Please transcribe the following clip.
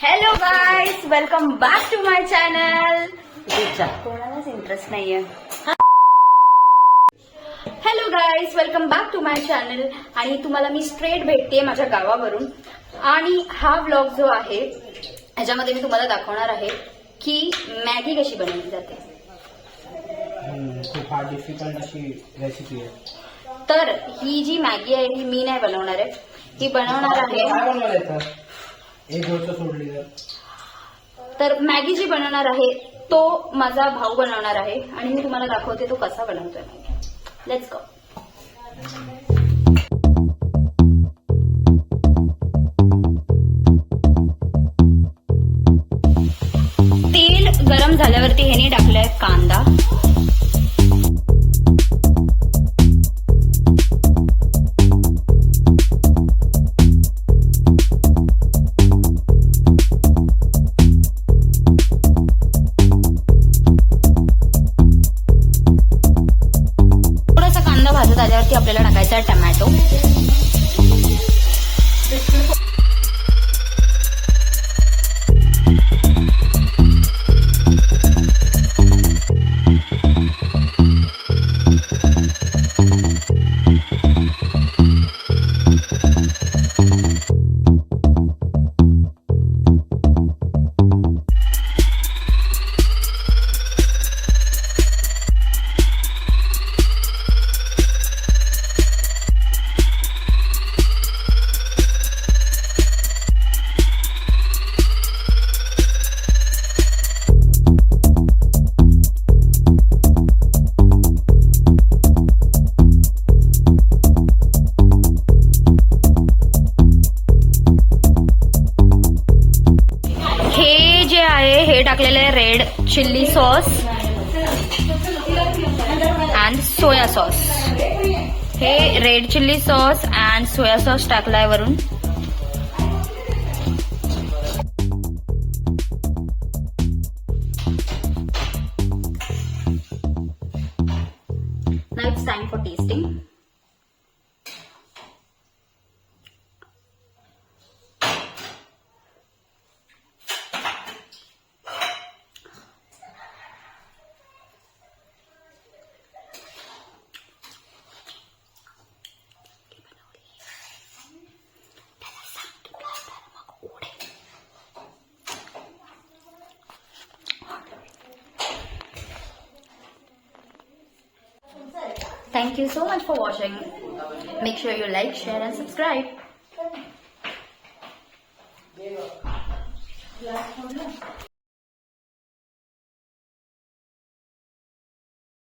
Hello guys, welcome back to my channel. कोणालाच interest नाहीये. Hello guys, welcome back to my channel. आणि तुम्हाला मी straight भेटते माझ्या गावावरून. आणि हा व्लॉग जो आहे ह्याच्यामध्ये मी तुम्हाला दाखवणार आहे की मॅगी कशी बनवली जाते. खूप हार्ड डिफिकल्ट अशी रेसिपी आहे. तर ही जी मॅगी आहे ही मी नाही बनवणार आहे, ही बनवणार आहे. काय बनवायला येतं एक गोष्ट सोडली तर मॅगी जी बनवणार आहे तो माझा भाऊ बनवणार आहे आणि मी तुम्हाला दाखवते तो कसा बनवतोय. Let's go. तेल गरम झाल्यावरती ह्याने टाकलाय कांदा, भाजत आल्यावरती आपल्याला टाकायचा आहे टमॅटो. हे टाकलेलं आहे red chilli sauce and soya sauce. हे red chilli sauce and soya sauce टाकलाय वरून. Now it's time for tasting. Thank you so much for watching. Make sure you like, share and subscribe.